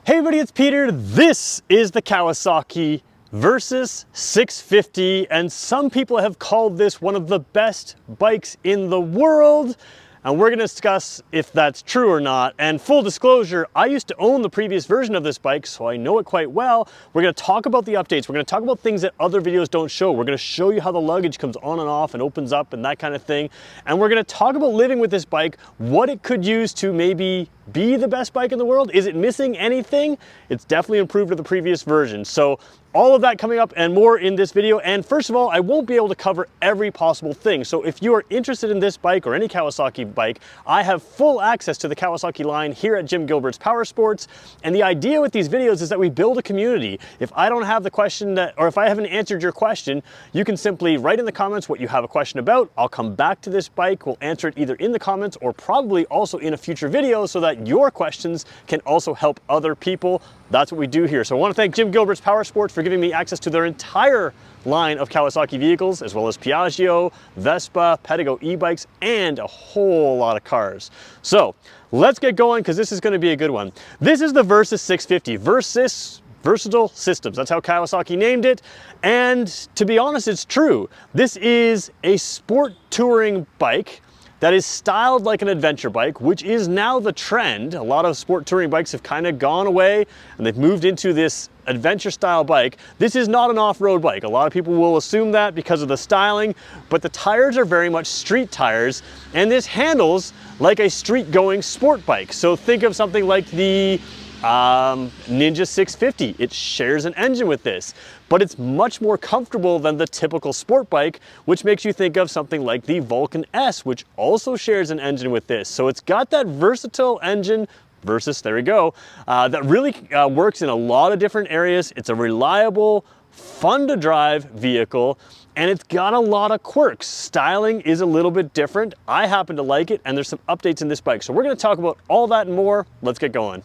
Hey everybody, it's Peter. This is the Kawasaki Versys 650, and some people have called this one of the best bikes in the world. And we're gonna discuss if that's true or not. And full disclosure, I used to own the previous version of this bike, so I know it quite well. We're gonna talk about the updates. We're gonna talk about things that other videos don't show. We're gonna show you how the luggage comes on and off and opens up and that kind of thing. And we're gonna talk about living with this bike, what it could use to maybe be the best bike in the world. Is it missing anything? It's definitely improved to the previous version. So all of that coming up and more in this video. And first of all, I won't be able to cover every possible thing. So if you are interested in this bike or any Kawasaki bike, I have full access to the Kawasaki line here at Gilbert's PowerSports. And the idea with these videos is that we build a community. If I don't have the question or if I haven't answered your question, you can simply write in the comments what you have a question about. I'll come back to this bike. We'll answer it either in the comments or probably also in a future video so that your questions can also help other people. That's what we do here. So I want to thank Gilbert's PowerSports for giving me access to their entire line of Kawasaki vehicles, as well as Piaggio, Vespa, Pedigo e-bikes, and a whole lot of cars. So let's get going because this is going to be a good one. This is the Versys 650. Versys, Versatile Systems. That's how Kawasaki named it. And to be honest, it's true. This is a sport touring bike that is styled like an adventure bike, which is now the trend. A lot of sport touring bikes have kind of gone away and they've moved into this adventure style bike. This is not an off-road bike. A lot of people will assume that because of the styling, but the tires are very much street tires, and this handles like a street going sport bike. So think of something like the Ninja 650. It shares an engine with this, but it's much more comfortable than the typical sport bike, which makes you think of something like the Vulcan S, which also shares an engine with this. So it's got that versatile engine, Versys, there we go, that really works in a lot of different areas. It's a reliable, fun to drive vehicle, and it's got a lot of quirks. Styling is a little bit different. I happen to like it, and there's some updates in this bike. So we're gonna talk about all that and more. Let's get going.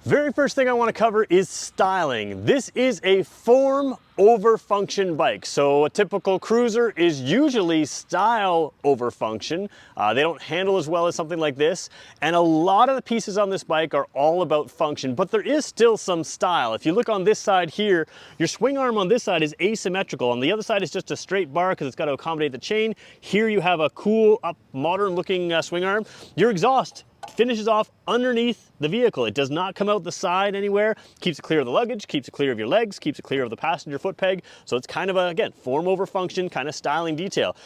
Very first thing I want to cover is styling. This is a form over function bike. So a typical cruiser is usually style over function. They don't handle as well as something like this. And a lot of the pieces on this bike are all about function, but there is still some style. If you look on this side here, your swing arm on this side is asymmetrical. On the other side is just a straight bar because it's got to accommodate the chain. Here you have a cool, up, modern looking swing arm. Your exhaust finishes off underneath the vehicle. It does not come out the side anywhere. Keeps it clear of the luggage, keeps it clear of your legs, keeps it clear of the passenger foot peg. So it's kind of a, again, form over function kind of styling detail.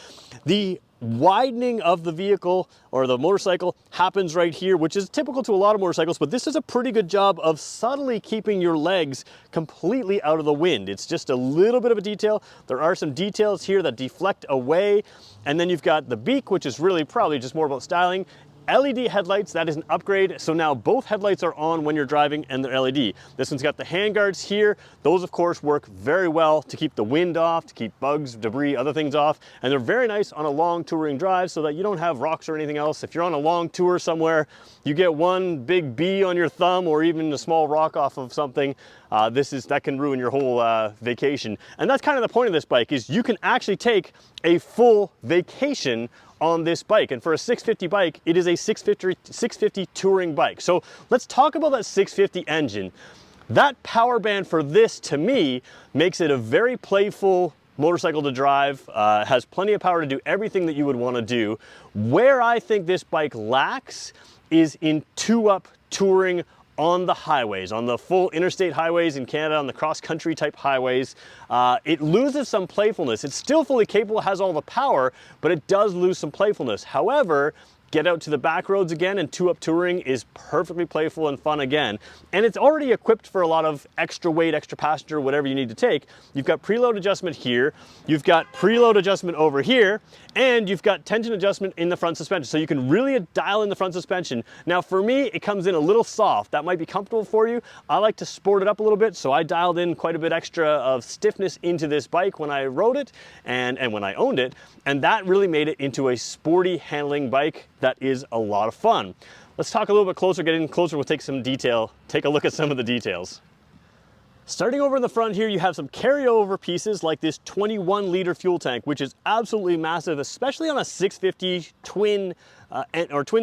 The widening of the vehicle or the motorcycle happens right here, which is typical to a lot of motorcycles, but this does a pretty good job of subtly keeping your legs completely out of the wind. It's just a little bit of a detail. There are some details here that deflect away. And then you've got the beak, which is really probably just more about styling. LED headlights, that is an upgrade. So now both headlights are on when you're driving and they're LED. This one's got the handguards here. Those of course work very well to keep the wind off, to keep bugs, debris, other things off. And they're very nice on a long touring drive so that you don't have rocks or anything else. If you're on a long tour somewhere, you get one big bee on your thumb or even a small rock off of something, that can ruin your whole vacation. And that's kind of the point of this bike, is you can actually take a full vacation on this bike. And for a 650 bike, it is a 650 touring bike. So let's talk about that 650 engine. That power band for this, to me, makes it a very playful motorcycle to drive, has plenty of power to do everything that you would want to do. Where I think this bike lacks is in two-up touring on the highways, on the full interstate highways in Canada, on the cross-country type highways. It loses some playfulness. It's still fully capable, has all the power, but it does lose some playfulness. However, get out to the back roads again, and two-up touring is perfectly playful and fun again. And it's already equipped for a lot of extra weight, extra passenger, whatever you need to take. You've got preload adjustment here, you've got preload adjustment over here, and you've got tension adjustment in the front suspension. So you can really dial in the front suspension. Now for me, it comes in a little soft. That might be comfortable for you. I like to sport it up a little bit, so I dialed in quite a bit extra of stiffness into this bike when I rode it and when I owned it. And that really made it into a sporty handling bike that is a lot of fun. Let's talk a little bit closer, get in closer, we'll take a look at some of the details. Starting over in the front here, you have some carryover pieces like this 21-liter fuel tank, which is absolutely massive, especially on a 650 twin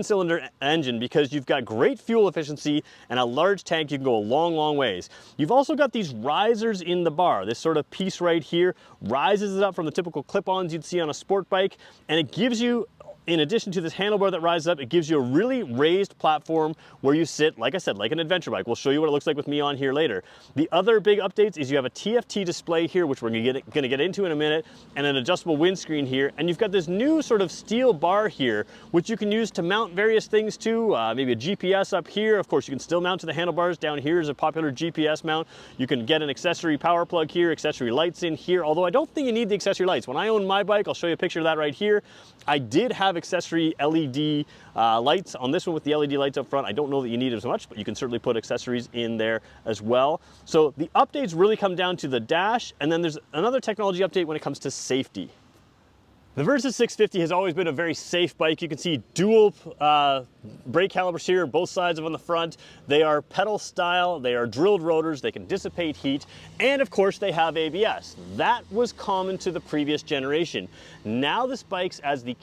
cylinder engine, because you've got great fuel efficiency and a large tank. You can go a long, long ways. You've also got these risers in the bar. This sort of piece right here rises it up from the typical clip-ons you'd see on a sport bike, and it gives you, in addition to this handlebar that rises up, it gives you a really raised platform where you sit, like I said, like an adventure bike. We'll show you what it looks like with me on here later. The other big updates is you have a TFT display here, which we're gonna get into in a minute, and an adjustable windscreen here. And you've got this new sort of steel bar here, which you can use to mount various things to, maybe a GPS up here. Of course, you can still mount to the handlebars. Down here is a popular GPS mount. You can get an accessory power plug here, accessory lights in here, although I don't think you need the accessory lights. When I owned my bike, I'll show you a picture of that right here, I did have accessory LED lights on this one with the LED lights up front. I don't know that you need as much, but you can certainly put accessories in there as well. So the updates really come down to the dash, and then there's another technology update when it comes to safety. The Versys 650 has always been a very safe bike. You can see dual brake calipers here, both sides of on the front. They are pedal style, they are drilled rotors, they can dissipate heat, and of course they have ABS. That was common to the previous generation. Now this bike's as the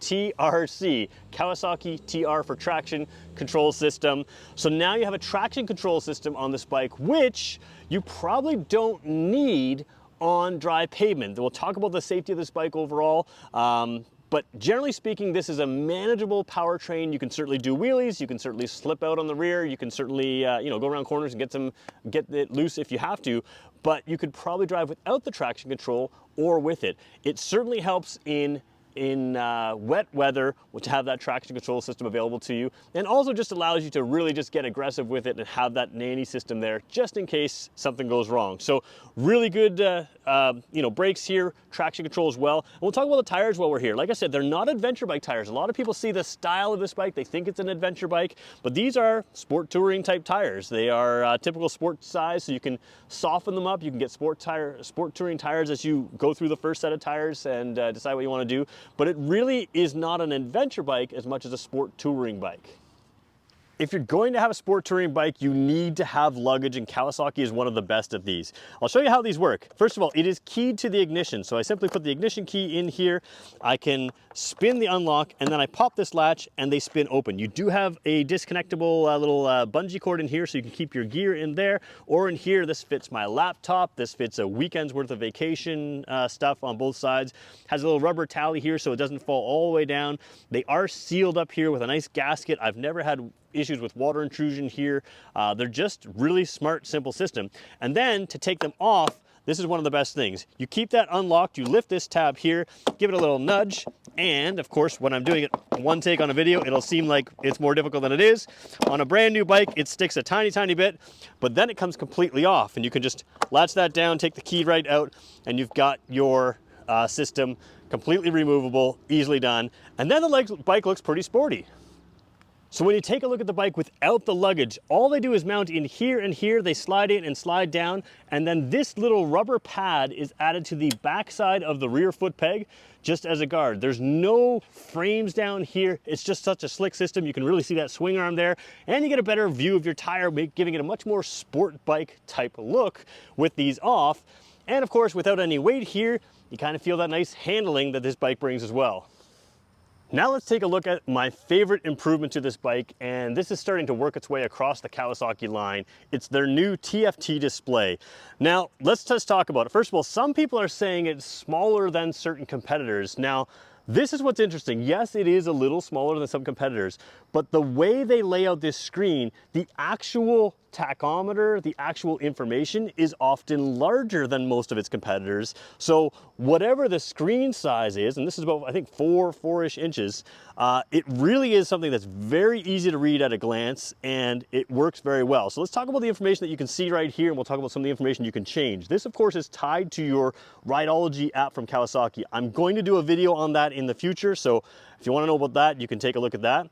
TRC, Kawasaki TR for traction control system. So now you have a traction control system on this bike, which you probably don't need on dry pavement. We'll talk about the safety of this bike overall, but generally speaking, this is a manageable powertrain. You can certainly do wheelies, you can certainly slip out on the rear, you can certainly go around corners and get it loose if you have to, but you could probably drive without the traction control or with it. It certainly helps in wet weather to have that traction control system available to you, and also just allows you to really just get aggressive with it and have that nanny system there just in case something goes wrong. So really good brakes here, traction control as well. And we'll talk about the tires while we're here. Like I said, they're not adventure bike tires. A lot of people see the style of this bike, they think it's an adventure bike, but these are sport touring type tires. They are typical sport size, so you can soften them up. You can get sport touring tires as you go through the first set of tires and decide what you want to do. But it really is not an adventure bike as much as a sport touring bike. If you're going to have a sport touring bike, you need to have luggage, and Kawasaki is one of the best at these. I'll show you how these work. First of all, it is keyed to the ignition. So I simply put the ignition key in here. I can spin the unlock, and then I pop this latch and they spin open. You do have a disconnectable little bungee cord in here, so you can keep your gear in there, or in here. This fits my laptop. This fits a weekend's worth of vacation stuff on both sides. Has a little rubber tally here so it doesn't fall all the way down. They are sealed up here with a nice gasket. I've never had issues with water intrusion here. They're just really smart, simple system. And then to take them off, this is one of the best things. You keep that unlocked, you lift this tab here, give it a little nudge, and of course, when I'm doing it one take on a video, it'll seem like it's more difficult than it is. On a brand new bike, it sticks a tiny, tiny bit, but then it comes completely off, and you can just latch that down, take the key right out, and you've got your system completely removable, easily done. And then the bike looks pretty sporty. So when you take a look at the bike without the luggage, all they do is mount in here and here. They slide in and slide down, and then this little rubber pad is added to the backside of the rear foot peg just as a guard. There's no frames down here. It's just such a slick system. You can really see that swing arm there, and you get a better view of your tire, giving it a much more sport bike type look with these off. And of course, without any weight here, you kind of feel that nice handling that this bike brings as well. Now let's take a look at my favorite improvement to this bike, and this is starting to work its way across the Kawasaki line. It's their new TFT display. Now, let's just talk about it. First of all, some people are saying it's smaller than certain competitors. Now, this is what's interesting. Yes, it is a little smaller than some competitors, but the way they lay out this screen, the actual tachometer, the actual information is often larger than most of its competitors. So whatever the screen size is, and this is about, I think, four-ish inches, it really is something that's very easy to read at a glance, and it works very well. So let's talk about the information that you can see right here, and we'll talk about some of the information you can change. This, of course, is tied to your Rideology app from Kawasaki. I'm going to do a video on that in the future, so If you want to know about that, you can take a look at that.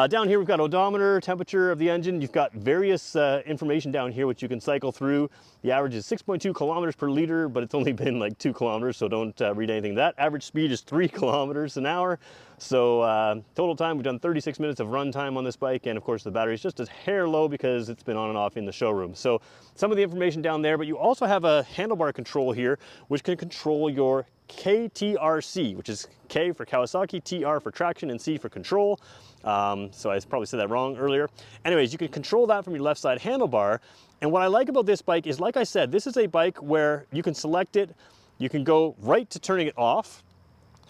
Down here we've got odometer, temperature of the engine. You've got various information down here which you can cycle through. The average is 6.2 kilometers per liter, but it's only been like 2 kilometers, so don't read anything that. Average speed is 3 kilometers an hour. So total time, we've done 36 minutes of run time on this bike, and of course the battery is just a hair low because it's been on and off in the showroom. So some of the information down there, but you also have a handlebar control here which can control your KTRC, which is K for Kawasaki, TR for traction, and C for control. So I probably said that wrong earlier. Anyways, you can control that from your left side handlebar. And what I like about this bike is, like I said, this is a bike where you can select it, you can go right to turning it off,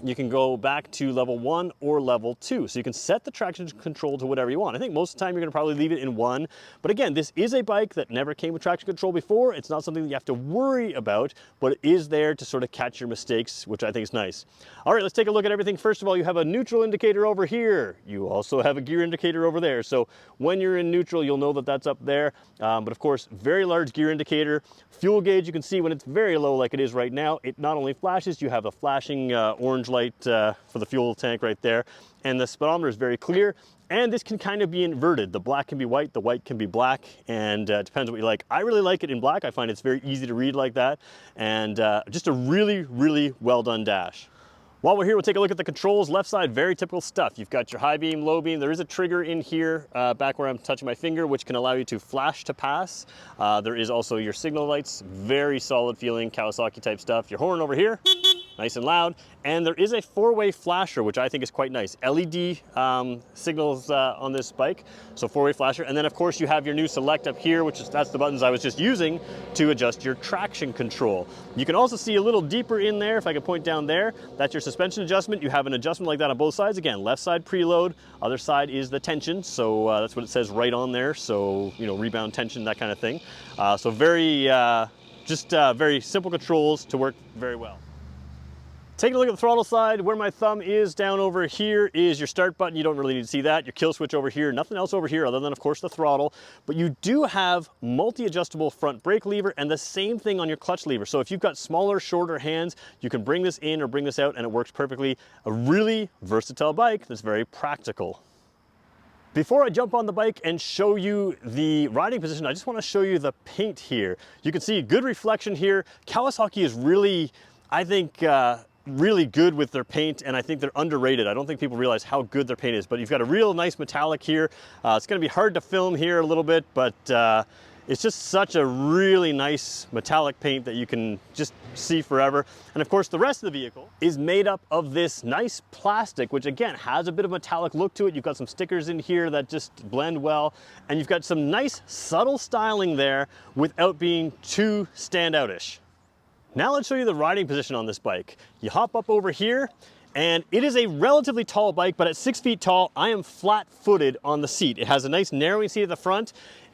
you can go back to level 1 or level 2. So you can set the traction control to whatever you want. I think most of the time you're gonna probably leave it in 1. But again, this is a bike that never came with traction control before. It's not something that you have to worry about, but it is there to sort of catch your mistakes, which I think is nice. All right, let's take a look at everything. First of all, you have a neutral indicator over here. You also have a gear indicator over there. So when you're in neutral, you'll know that that's up there. But of course, very large gear indicator. Fuel gauge, you can see when it's very low like it is right now, it not only flashes, you have a flashing orange light for the fuel tank right there, and the speedometer is very clear. And this can kind of be inverted. The black can be white, the white can be black, and it depends what you like. I really like it in black. I find it's very easy to read like that, and just a really, really well done dash. While we're here, we'll take a look at the controls. Left side, very typical stuff. You've got your high beam, low beam. There is a trigger in here, back where I'm touching my finger, which can allow you to flash to pass. There is also your signal lights, very solid feeling, Kawasaki type stuff. Your horn over here, nice and loud. And there is a 4-way flasher, which I think is quite nice. LED signals on this bike, so 4-way flasher. And then of course you have your new select up here, that's the buttons I was just using to adjust your traction control. You can also see a little deeper in there, if I can point down there, that's your suspension adjustment. You have an adjustment like that on both sides. Again, left side preload, other side is the tension. So that's what it says right on there. So, you know, rebound tension, that kind of thing. So very, very simple controls to work very well. Taking a look at the throttle side, where my thumb is down over here is your start button. You don't really need to see that. Your kill switch over here, nothing else over here other than, of course, the throttle. But you do have multi-adjustable front brake lever and the same thing on your clutch lever. So if you've got smaller, shorter hands, you can bring this in or bring this out and it works perfectly. A really versatile bike that's very practical. Before I jump on the bike and show you the riding position, I just want to show you the paint here. You can see good reflection here. Kawasaki is really, I think, really good with their paint, and I think they're underrated. I don't think people realize how good their paint is, but you've got a real nice metallic here. It's going to be hard to film here a little bit, but it's just such a really nice metallic paint that you can just see forever. And of course, the rest of the vehicle is made up of this nice plastic, which again has a bit of metallic look to it. You've got some stickers in here that just blend well, and you've got some nice subtle styling there without being too standout-ish. Now let's show you the riding position on this bike. You hop up over here, and it is a relatively tall bike, but at 6 feet tall, I am flat-footed on the seat. It has a nice narrowing seat at the front,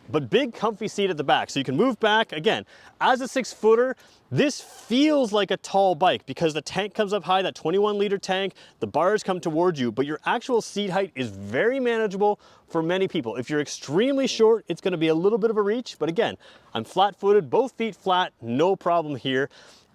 but big comfy seat at the back. So you can move back. Again, as a 6-footer, this feels like a tall bike because the tank comes up high, that 21-liter tank, the bars come towards you, but your actual seat height is very manageable for many people. If you're extremely short, it's gonna be a little bit of a reach, but again, I'm flat-footed, both feet flat, no problem here.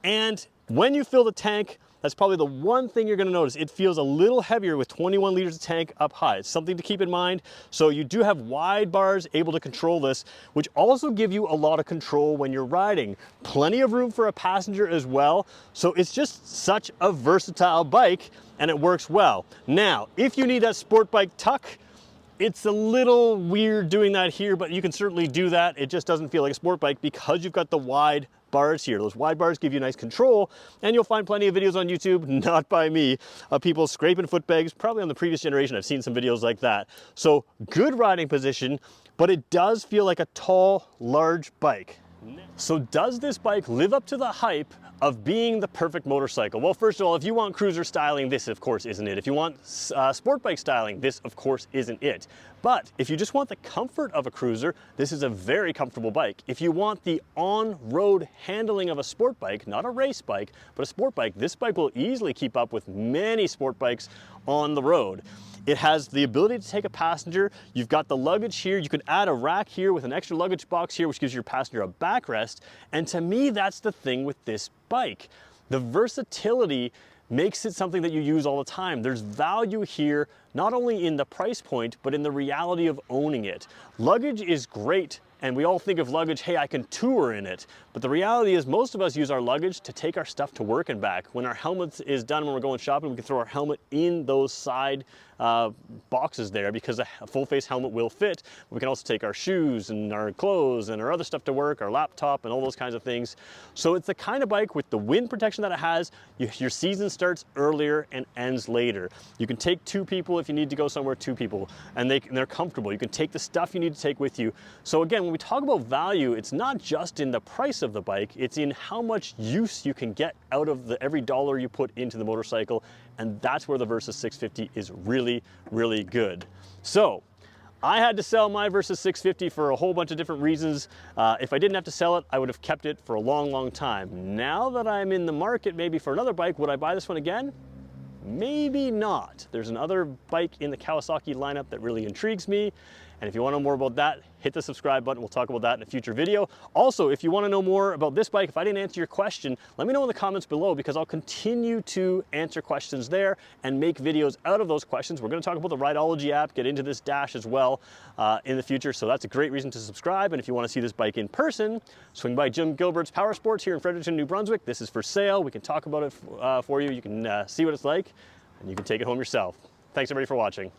And when you fill the tank, that's probably the one thing you're gonna notice. It feels a little heavier with 21 liters of tank up high. It's something to keep in mind. So you do have wide bars able to control this, which also give you a lot of control when you're riding. Plenty of room for a passenger as well. So it's just such a versatile bike and it works well. Now, if you need a sport bike tuck, it's a little weird doing that here, but you can certainly do that. It just doesn't feel like a sport bike because you've got the wide bars here. Those wide bars give you nice control, and you'll find plenty of videos on YouTube, not by me, of people scraping foot pegs. Probably on the previous generation, I've seen some videos like that. So good riding position, but it does feel like a tall, large bike. So does this bike live up to the hype of being the perfect motorcycle? Well, first of all, if you want cruiser styling, this of course isn't it. If you want sport bike styling, this of course isn't it. But if you just want the comfort of a cruiser, this is a very comfortable bike. If you want the on-road handling of a sport bike, not a race bike, but a sport bike, this bike will easily keep up with many sport bikes on the road. It has the ability to take a passenger. You've got the luggage here. You can add a rack here with an extra luggage box here, which gives your passenger a backrest. And to me, that's the thing with this bike. The versatility makes it something that you use all the time. There's value here, not only in the price point, but in the reality of owning it. Luggage is great, and we all think of Luggage, hey, I can tour in it. But the reality is most of us use our luggage to take our stuff to work and back. When our helmet is done, when we're going shopping, we can throw our helmet in those side boxes there because a full face helmet will fit. We can also take our shoes and our clothes and our other stuff to work, our laptop and all those kinds of things. So it's the kind of bike with the wind protection that it has, your season starts earlier and ends later. You can take 2 people if you need to go somewhere, 2 people, and they're comfortable. You can take the stuff you need to take with you. So again, when we talk about value, it's not just in the price of the bike, it's in how much use you can get out of every dollar you put into the motorcycle, and that's where the Versys 650 is really, really good. So, I had to sell my Versys 650 for a whole bunch of different reasons. If I didn't have to sell it, I would have kept it for a long, long time. Now that I'm in the market maybe for another bike, would I buy this one again? Maybe not. There's another bike in the Kawasaki lineup that really intrigues me. And if you want to know more about that, hit the subscribe button. We'll talk about that in a future video. Also, if you want to know more about this bike, if I didn't answer your question, let me know in the comments below because I'll continue to answer questions there and make videos out of those questions. We're going to talk about the Rideology app, get into this dash as well in the future. So that's a great reason to subscribe. And if you want to see this bike in person, swing by Gilbert's PowerSports here in Fredericton, New Brunswick. This is for sale. We can talk about it for you. You can see what it's like and you can take it home yourself. Thanks everybody for watching.